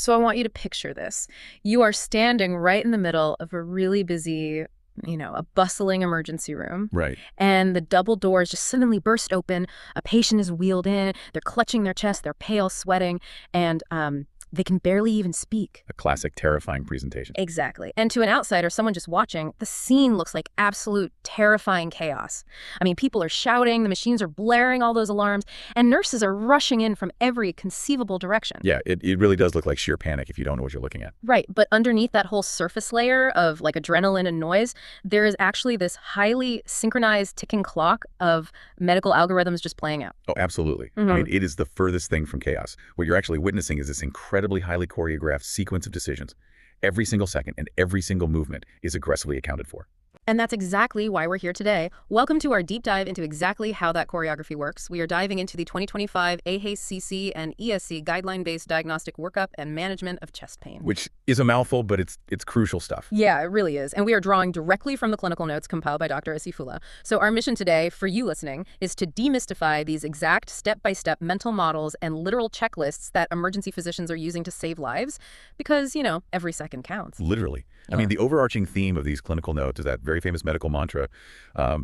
So I want you to picture this. You are standing right in the middle of a really busy, a bustling emergency room. Right. And the double doors just suddenly burst open. A patient is wheeled in. They're clutching their chest. They're pale, sweating, and they can barely even speak. A classic terrifying presentation. Exactly. And to an outsider, someone just watching, the scene looks like absolute terrifying chaos. I mean, people are shouting, the machines are blaring all those alarms, and nurses are rushing in from every conceivable direction. Yeah, it really does look like sheer panic if you don't know what you're looking at. Right, but underneath that whole surface layer of like adrenaline and noise, there is actually this highly synchronized ticking clock of medical algorithms just playing out. Oh, absolutely. I mean, it is the furthest thing from chaos. What you're actually witnessing is this incredibly highly choreographed sequence of decisions. Every single second and every single movement is aggressively accounted for. And that's exactly why we're here today. Welcome to our deep dive into exactly how that choreography works. We are diving into the 2025 AHCC and ESC guideline-based diagnostic workup and management of chest pain. Which is a mouthful, but it's crucial stuff. Yeah, it really is. And we are drawing directly from the clinical notes compiled by Dr. Asifullah. So our mission today, for you listening, is to demystify these exact step-by-step mental models and literal checklists that emergency physicians are using to save lives because, every second counts. Literally. Yeah. I mean, the overarching theme of these clinical notes is that very famous medical mantra,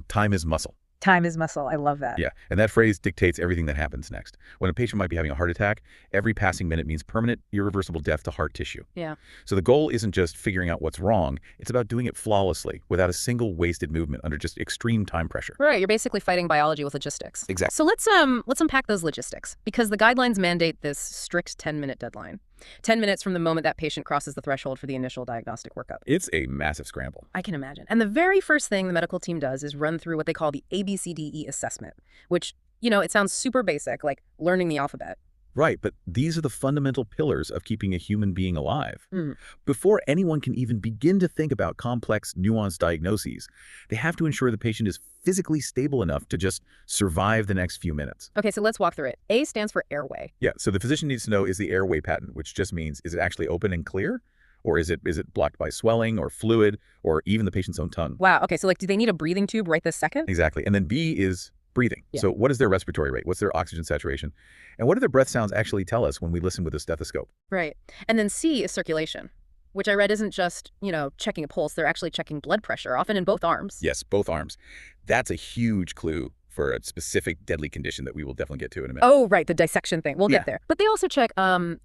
time is muscle. Time is muscle. I love that. Yeah, and that phrase dictates everything that happens next. When a patient might be having a heart attack, every passing minute means permanent, irreversible death to heart tissue. Yeah. So the goal isn't just figuring out what's wrong, it's about doing it flawlessly, without a single wasted movement under just extreme time pressure. Right, you're basically fighting biology with logistics. Exactly. So let's unpack those logistics, because the guidelines mandate this strict 10-minute deadline. 10 minutes from the moment that patient crosses the threshold for the initial diagnostic workup. It's a massive scramble. I can imagine. And the very first thing the medical team does is run through what they call the ABCDE assessment, which, it sounds super basic, like learning the alphabet. Right, but these are the fundamental pillars of keeping a human being alive. Mm. Before anyone can even begin to think about complex, nuanced diagnoses, they have to ensure the patient is physically stable enough to just survive the next few minutes. Okay, so let's walk through it. A stands for airway. Yeah, so the physician needs to know, is the airway patent, which just means, is it actually open and clear? Or is it blocked by swelling or fluid or even the patient's own tongue? Wow, okay, so do they need a breathing tube right this second? Exactly. And then B is breathing. Yeah. So what is their respiratory rate? What's their oxygen saturation? And what do their breath sounds actually tell us when we listen with a stethoscope? Right. And then C is circulation, which I read isn't just, checking a pulse. They're actually checking blood pressure, often in both arms. Yes, both arms. That's a huge clue for a specific deadly condition that we will definitely get to in a minute. Oh, right, the dissection thing. We'll Yeah. get there. But they also check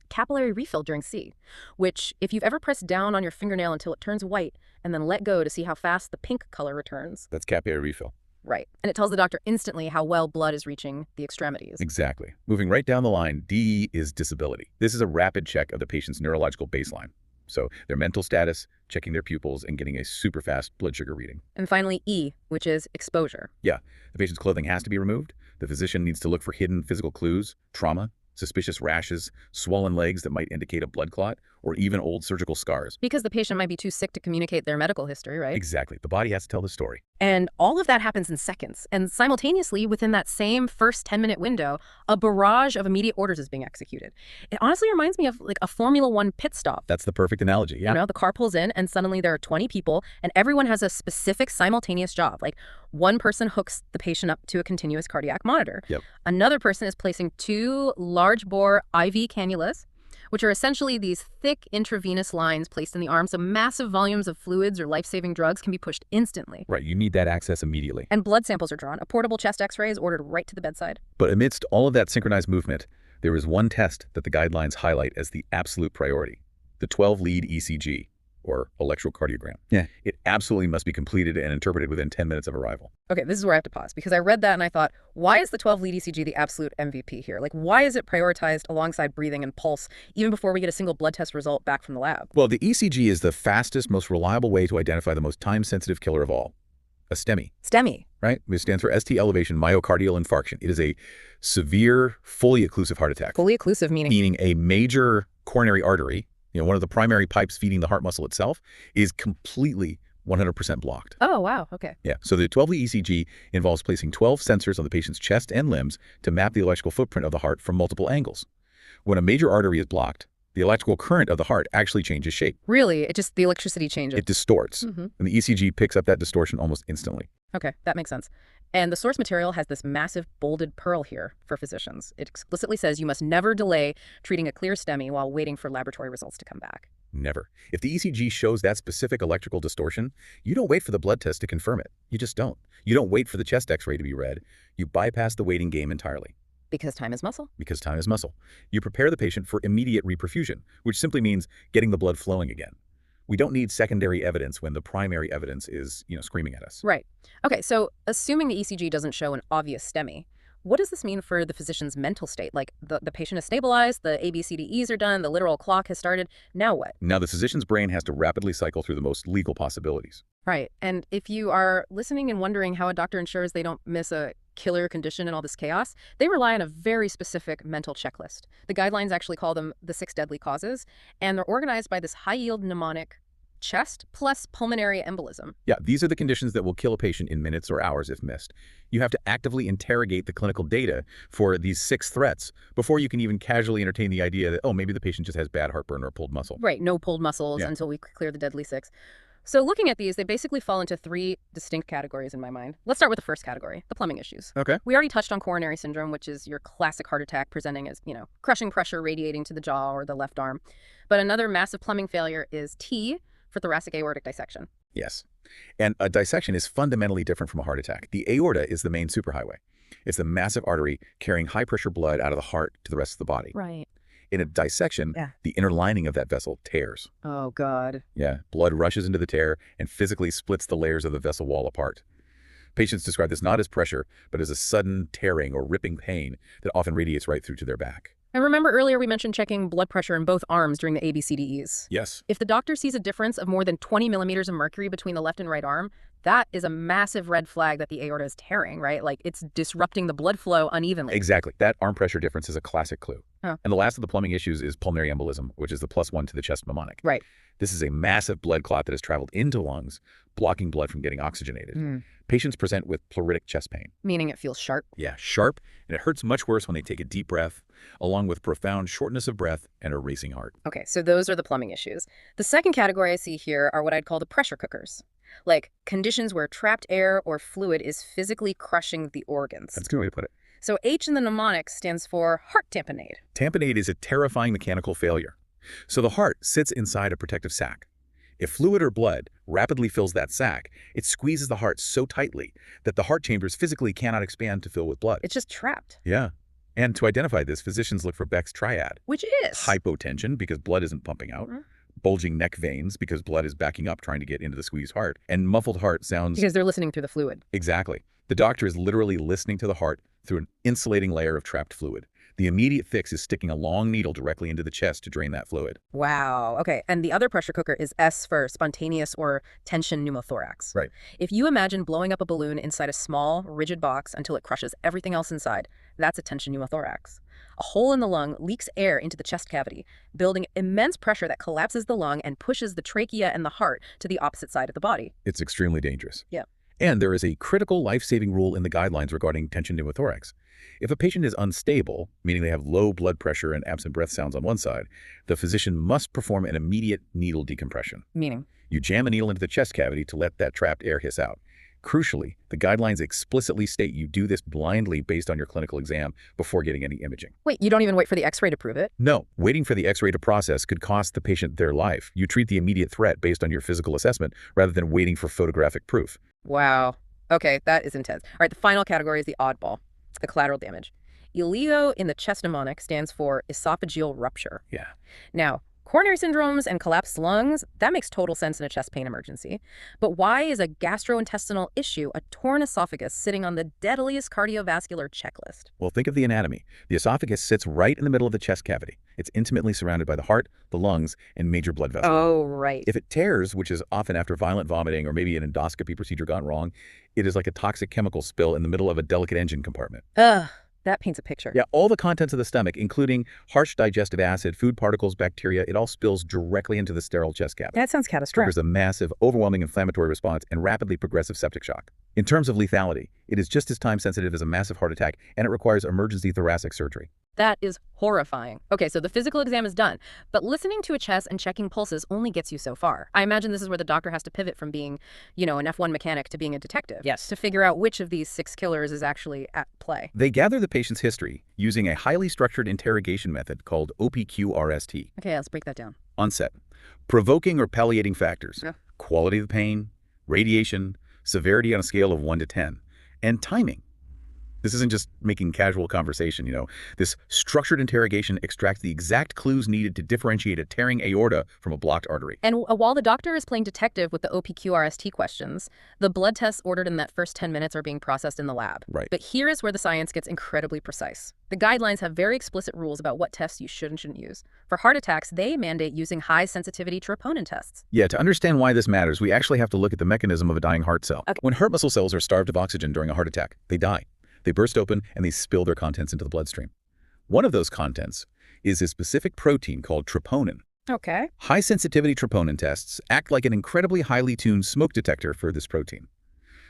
capillary refill during C, which if you've ever pressed down on your fingernail until it turns white and then let go to see how fast the pink color returns. That's capillary refill. Right. And it tells the doctor instantly how well blood is reaching the extremities. Exactly. Moving right down the line, D is disability. This is a rapid check of the patient's neurological baseline. So their mental status, checking their pupils, and getting a super fast blood sugar reading. And finally, E, which is exposure. Yeah, the patient's clothing has to be removed. The physician needs to look for hidden physical clues, trauma, suspicious rashes, swollen legs that might indicate a blood clot, or even old surgical scars. Because the patient might be too sick to communicate their medical history, right? Exactly. The body has to tell the story. And all of that happens in seconds. And simultaneously, within that same first 10-minute window, a barrage of immediate orders is being executed. It honestly reminds me of like a Formula One pit stop. That's the perfect analogy, yeah. The car pulls in and suddenly there are 20 people and everyone has a specific simultaneous job. Like one person hooks the patient up to a continuous cardiac monitor. Yep. Another person is placing 2 large bore IV cannulas, which are essentially these thick intravenous lines placed in the arm so massive volumes of fluids or life-saving drugs can be pushed instantly. Right, you need that access immediately. And blood samples are drawn. A portable chest x-ray is ordered right to the bedside. But amidst all of that synchronized movement, there is one test that the guidelines highlight as the absolute priority, the 12-lead ECG, or electrocardiogram. Yeah. It absolutely must be completed and interpreted within 10 minutes of arrival. Okay, this is where I have to pause because I read that and I thought, why is the 12-lead ECG the absolute MVP here? Like, why is it prioritized alongside breathing and pulse even before we get a single blood test result back from the lab? Well, the ECG is the fastest, most reliable way to identify the most time-sensitive killer of all, a STEMI. STEMI. Right? Which stands for ST elevation myocardial infarction. It is a severe, fully occlusive heart attack. Fully occlusive meaning? Meaning a major coronary artery, one of the primary pipes feeding the heart muscle itself, is completely 100% blocked. Oh, wow. Okay. Yeah. So the 12-lead ECG involves placing 12 sensors on the patient's chest and limbs to map the electrical footprint of the heart from multiple angles. When a major artery is blocked, The electrical current of the heart actually changes shape. Really? The electricity changes? It distorts, and the ECG picks up that distortion almost instantly. Okay, that makes sense. And the source material has this massive bolded pearl here for physicians. It explicitly says you must never delay treating a clear STEMI while waiting for laboratory results to come back. Never. If the ECG shows that specific electrical distortion, you don't wait for the blood test to confirm it. You just don't. You don't wait for the chest x-ray to be read. You bypass the waiting game entirely. Because time is muscle? Because time is muscle. You prepare the patient for immediate reperfusion, which simply means getting the blood flowing again. We don't need secondary evidence when the primary evidence is, screaming at us. Right. Okay, so assuming the ECG doesn't show an obvious STEMI, what does this mean for the physician's mental state? Like, the patient is stabilized, the ABCDEs are done, the literal clock has started. Now what? Now the physician's brain has to rapidly cycle through the most legal possibilities. Right. And if you are listening and wondering how a doctor ensures they don't miss a killer condition in all this chaos, they rely on a very specific mental checklist. The guidelines actually call them the 6 deadly causes, and they're organized by this high-yield mnemonic: chest plus pulmonary embolism. Yeah, these are the conditions that will kill a patient in minutes or hours if missed. You have to actively interrogate the clinical data for these 6 threats before you can even casually entertain the idea that, oh, maybe the patient just has bad heartburn or pulled muscle. Right, no pulled muscles until we clear the deadly 6. So looking at these, they basically fall into 3 distinct categories in my mind. Let's start with the first category, the plumbing issues. Okay. We already touched on coronary syndrome, which is your classic heart attack presenting as, crushing pressure radiating to the jaw or the left arm. But another massive plumbing failure is T for thoracic aortic dissection. Yes. And a dissection is fundamentally different from a heart attack. The aorta is the main superhighway. It's the massive artery carrying high-pressure blood out of the heart to the rest of the body. Right. In a dissection, the inner lining of that vessel tears. Oh, God. Yeah, blood rushes into the tear and physically splits the layers of the vessel wall apart. Patients describe this not as pressure, but as a sudden tearing or ripping pain that often radiates right through to their back. And remember earlier we mentioned checking blood pressure in both arms during the ABCDEs. Yes. If the doctor sees a difference of more than 20 millimeters of mercury between the left and right arm, that is a massive red flag that the aorta is tearing, right? Like, it's disrupting the blood flow unevenly. Exactly. That arm pressure difference is a classic clue. Huh. And the last of the plumbing issues is pulmonary embolism, which is the +1 to the chest mnemonic. Right. This is a massive blood clot that has traveled into lungs, blocking blood from getting oxygenated. Patients present with pleuritic chest pain. Meaning it feels sharp? Yeah, sharp, and it hurts much worse when they take a deep breath, along with profound shortness of breath and a racing heart. Okay, so those are the plumbing issues. The second category I see here are what I'd call the pressure cookers. Like conditions where trapped air or fluid is physically crushing the organs. That's a good way to put it. So H in the mnemonic stands for heart tamponade. Tamponade is a terrifying mechanical failure. So the heart sits inside a protective sac. If fluid or blood rapidly fills that sac, it squeezes the heart so tightly that the heart chambers physically cannot expand to fill with blood. It's just trapped. Yeah. And to identify this, physicians look for Beck's triad. Which is? Hypotension, because blood isn't pumping out. Bulging neck veins, because blood is backing up trying to get into the squeezed heart. And muffled heart sounds... Because they're listening through the fluid. Exactly. The doctor is literally listening to the heart through an insulating layer of trapped fluid. The immediate fix is sticking a long needle directly into the chest to drain that fluid. Wow. Okay. And the other pressure cooker is S for spontaneous or tension pneumothorax. Right. If you imagine blowing up a balloon inside a small, rigid box until it crushes everything else inside, that's a tension pneumothorax. A hole in the lung leaks air into the chest cavity, building immense pressure that collapses the lung and pushes the trachea and the heart to the opposite side of the body. It's extremely dangerous. Yeah. And there is a critical life-saving rule in the guidelines regarding tension pneumothorax. If a patient is unstable, meaning they have low blood pressure and absent breath sounds on one side, the physician must perform an immediate needle decompression. Meaning? You jam a needle into the chest cavity to let that trapped air hiss out. Crucially, the guidelines explicitly state you do this blindly based on your clinical exam before getting any imaging. Wait, you don't even wait for the x-ray to prove it? No, waiting for the x-ray to process could cost the patient their life. You treat the immediate threat based on your physical assessment rather than waiting for photographic proof. Wow. Okay, that is intense. All right, the final category is the oddball, the collateral damage. ELIO in the chest mnemonic stands for esophageal rupture. Yeah. Now, coronary syndromes and collapsed lungs, that makes total sense in a chest pain emergency. But why is a gastrointestinal issue a torn esophagus sitting on the deadliest cardiovascular checklist? Well, think of the anatomy. The esophagus sits right in the middle of the chest cavity. It's intimately surrounded by the heart, the lungs, and major blood vessels. Oh, right. If it tears, which is often after violent vomiting or maybe an endoscopy procedure gone wrong, it is like a toxic chemical spill in the middle of a delicate engine compartment. Ugh. That paints a picture. Yeah, all the contents of the stomach, including harsh digestive acid, food particles, bacteria, it all spills directly into the sterile chest cavity. That sounds catastrophic. Triggers a massive, overwhelming inflammatory response and rapidly progressive septic shock. In terms of lethality, it is just as time-sensitive as a massive heart attack, and it requires emergency thoracic surgery. That is horrifying. Okay, so the physical exam is done, but listening to a chest and checking pulses only gets you so far. I imagine this is where the doctor has to pivot from being, an F1 mechanic to being a detective. Yes. To figure out which of these 6 killers is actually at play. They gather the patient's history using a highly structured interrogation method called OPQRST. Okay, let's break that down. Onset. Provoking or palliating factors. Yeah. Quality of the pain, radiation, severity on a scale of 1 to 10, and timing. This isn't just making casual conversation, This structured interrogation extracts the exact clues needed to differentiate a tearing aorta from a blocked artery. And while the doctor is playing detective with the OPQRST questions, the blood tests ordered in that first 10 minutes are being processed in the lab. Right. But here is where the science gets incredibly precise. The guidelines have very explicit rules about what tests you should and shouldn't use. For heart attacks, they mandate using high-sensitivity troponin tests. Yeah, to understand why this matters, we actually have to look at the mechanism of a dying heart cell. Okay. When heart muscle cells are starved of oxygen during a heart attack, they die. They burst open and they spill their contents into the bloodstream. One of those contents is a specific protein called troponin. Okay. High-sensitivity troponin tests act like an incredibly highly tuned smoke detector for this protein.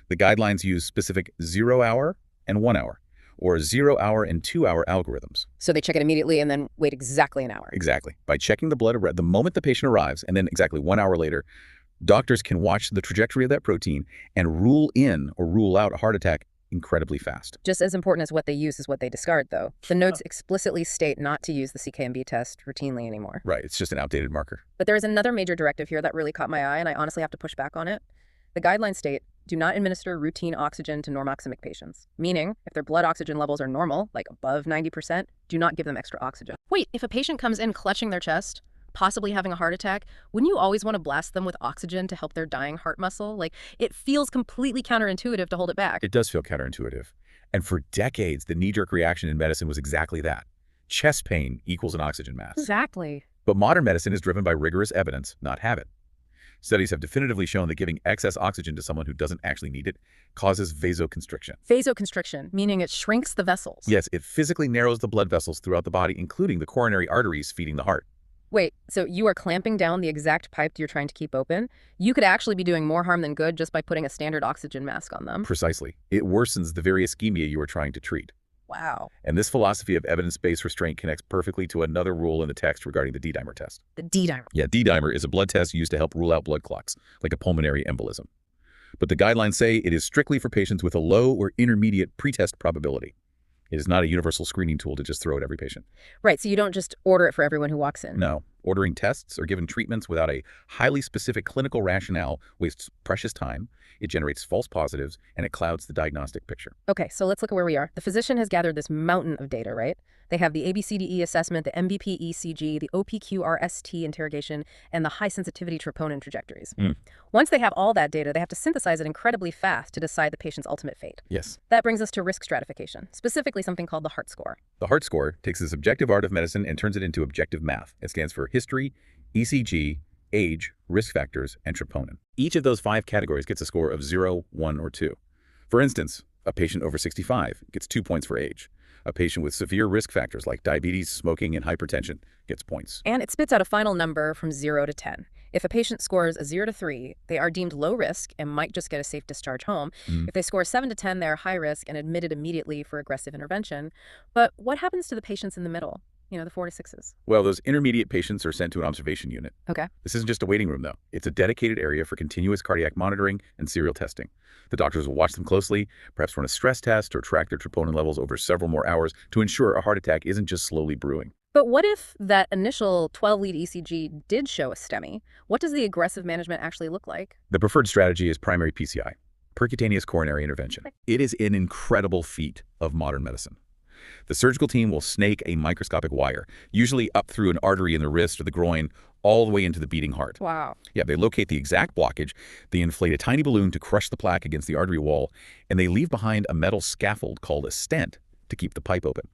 The guidelines use specific 0-hour and 1-hour, or 0-hour and 2-hour algorithms. So they check it immediately and then wait exactly an hour. Exactly. By checking the blood the moment the patient arrives, and then exactly 1 hour later, doctors can watch the trajectory of that protein and rule in or rule out a heart attack incredibly fast. Just as important as what they use is what they discard, though. The notes explicitly state not to use the CKMB test routinely anymore. Right, it's just an outdated marker. But there is another major directive here that really caught my eye, and I honestly have to push back on it. The guidelines state, do not administer routine oxygen to normoxemic patients, meaning if their blood oxygen levels are normal, like above 90%, do not give them extra oxygen. Wait, if a patient comes in clutching their chest, possibly having a heart attack, wouldn't you always want to blast them with oxygen to help their dying heart muscle? Like, it feels completely counterintuitive to hold it back. It does feel counterintuitive. And for decades, the knee-jerk reaction in medicine was exactly that. Chest pain equals an oxygen mask. Exactly. But modern medicine is driven by rigorous evidence, not habit. Studies have definitively shown that giving excess oxygen to someone who doesn't actually need it causes vasoconstriction. Vasoconstriction, meaning it shrinks the vessels. Yes, it physically narrows the blood vessels throughout the body, including the coronary arteries feeding the heart. Wait, so you are clamping down the exact pipe you're trying to keep open? You could actually be doing more harm than good just by putting a standard oxygen mask on them. Precisely. It worsens the very ischemia you are trying to treat. Wow. And this philosophy of evidence-based restraint connects perfectly to another rule in the text regarding the D-dimer test. The D-dimer. Yeah, D-dimer is a blood test used to help rule out blood clots, like a pulmonary embolism. But the guidelines say it is strictly for patients with a low or intermediate pretest probability. It is not a universal screening tool to just throw at every patient. Right, so you don't just order it for everyone who walks in. No. Ordering tests or given treatments without a highly specific clinical rationale wastes precious time, it generates false positives, and it clouds the diagnostic picture. Okay, so let's look at where we are. The physician has gathered this mountain of data, right? They have the ABCDE assessment, the MVP ECG, the OPQRST interrogation, and the high-sensitivity troponin trajectories. Once they have all that data, they have to synthesize it incredibly fast to decide the patient's ultimate fate. Yes. That brings us to risk stratification, specifically something called the heart score. The heart score takes the subjective art of medicine and turns it into objective math. It stands for history, ECG, age, risk factors, and troponin. Each of those 5 categories gets a score of 0, 1, or 2. For instance, a patient over 65 gets 2 points for age. A patient with severe risk factors like diabetes, smoking, and hypertension gets points. And it spits out a final number from 0 to 10. If a patient scores a 0 to 3, they are deemed low risk and might just get a safe discharge home. If they score 7 to 10, they are high risk and admitted immediately for aggressive intervention. But what happens to the patients in the middle? The 4 to 6s. Well, those intermediate patients are sent to an observation unit. Okay. This isn't just a waiting room, though. It's a dedicated area for continuous cardiac monitoring and serial testing. The doctors will watch them closely, perhaps run a stress test or track their troponin levels over several more hours to ensure a heart attack isn't just slowly brewing. But what if that initial 12-lead ECG did show a STEMI? What does the aggressive management actually look like? The preferred strategy is primary PCI, percutaneous coronary intervention. It is an incredible feat of modern medicine. The surgical team will snake a microscopic wire, usually up through an artery in the wrist or the groin, all the way into the beating heart. Wow. Yeah, they locate the exact blockage, they inflate a tiny balloon to crush the plaque against the artery wall, and they leave behind a metal scaffold called a stent to keep the pipe open.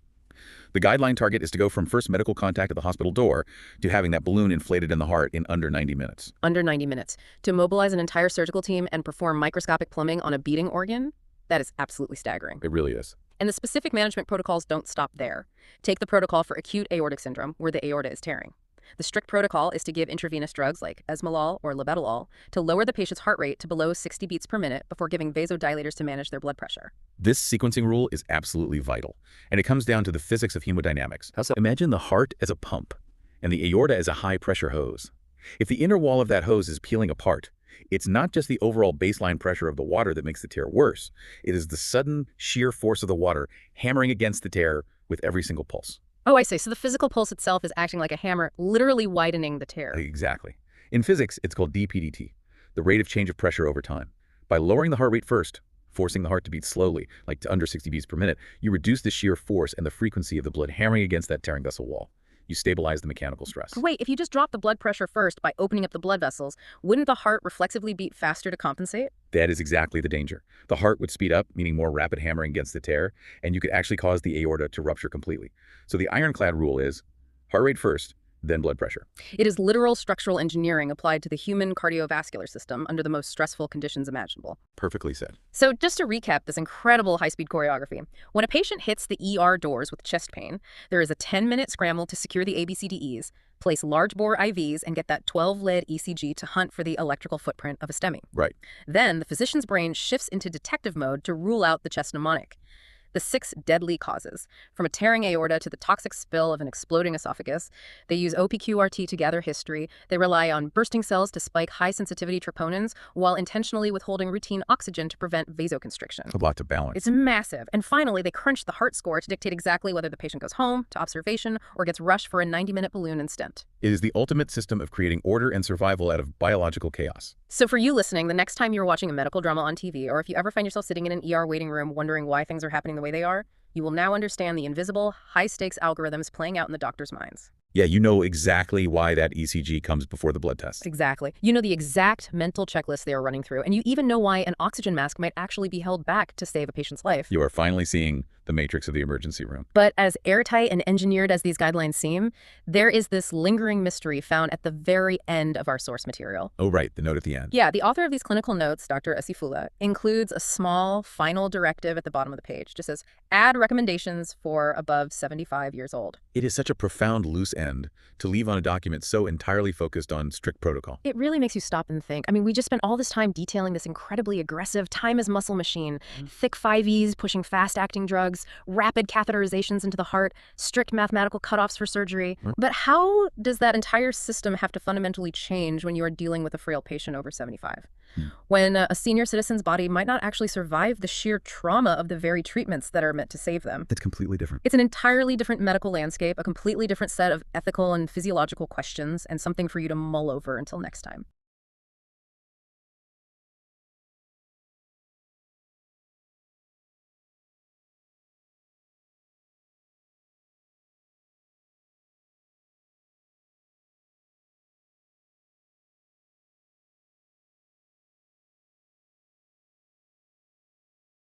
The guideline target is to go from first medical contact at the hospital door to having that balloon inflated in the heart in under 90 minutes. Under 90 minutes. To mobilize an entire surgical team and perform microscopic plumbing on a beating organ? That is absolutely staggering. It really is. And the specific management protocols don't stop there. Take the protocol for acute aortic syndrome, where the aorta is tearing. The strict protocol is to give intravenous drugs like esmolol or labetalol to lower the patient's heart rate to below 60 beats per minute before giving vasodilators to manage their blood pressure. This sequencing rule is absolutely vital, and it comes down to the physics of hemodynamics. How so? Imagine the heart as a pump and the aorta as a high-pressure hose. If the inner wall of that hose is peeling apart, it's not just the overall baseline pressure of the water that makes the tear worse. It is the sudden sheer force of the water hammering against the tear with every single pulse. Oh, I see. So the physical pulse itself is acting like a hammer, literally widening the tear. Exactly. In physics, it's called dPdt, the rate of change of pressure over time. By lowering the heart rate first, forcing the heart to beat slowly, like to under 60 beats per minute, you reduce the sheer force and the frequency of the blood hammering against that tearing vessel wall. You stabilize the mechanical stress. Wait, if you just drop the blood pressure first by opening up the blood vessels, wouldn't the heart reflexively beat faster to compensate? That is exactly the danger. The heart would speed up, meaning more rapid hammering against the tear, and you could actually cause the aorta to rupture completely. So the ironclad rule is heart rate first, then blood pressure. It is literal structural engineering applied to the human cardiovascular system under the most stressful conditions imaginable. Perfectly said. So just to recap this incredible high-speed choreography, when a patient hits the ER doors with chest pain, there is a 10-minute scramble to secure the ABCDEs, place large bore IVs, and get that 12-lead ECG to hunt for the electrical footprint of a STEMI. Right. Then the physician's brain shifts into detective mode to rule out the chest mnemonic. The 6 deadly causes, from a tearing aorta to the toxic spill of an exploding esophagus. They use OPQRT to gather history. They rely on bursting cells to spike high-sensitivity troponins while intentionally withholding routine oxygen to prevent vasoconstriction. A lot to balance. It's massive. And finally, they crunch the heart score to dictate exactly whether the patient goes home, to observation, or gets rushed for a 90-minute balloon and stent. It is the ultimate system of creating order and survival out of biological chaos. So for you listening, the next time you're watching a medical drama on TV, or if you ever find yourself sitting in an ER waiting room wondering why things are happening the way they are, you will now understand the invisible, high-stakes algorithms playing out in the doctor's minds. Yeah, you know exactly why that ECG comes before the blood test. Exactly. You know the exact mental checklist they are running through, and you even know why an oxygen mask might actually be held back to save a patient's life. You are finally seeing the matrix of the emergency room. But as airtight and engineered as these guidelines seem, there is this lingering mystery found at the very end of our source material. Oh, right, the note at the end. Yeah, the author of these clinical notes, Dr. Esifula, includes a small final directive at the bottom of the page. Just says, add recommendations for above 75 years old. It is such a profound loose end to leave on a document so entirely focused on strict protocol. It really makes you stop and think. I mean, we just spent all this time detailing this incredibly aggressive time-as-muscle machine, thick 5Es pushing fast-acting drugs, rapid catheterizations into the heart, strict mathematical cutoffs for surgery. But how does that entire system have to fundamentally change when you are dealing with a frail patient over 75? When a senior citizen's body might not actually survive the sheer trauma of the very treatments that are meant to save them. It's completely different. It's an entirely different medical landscape, a completely different set of ethical and physiological questions, and something for you to mull over until next time.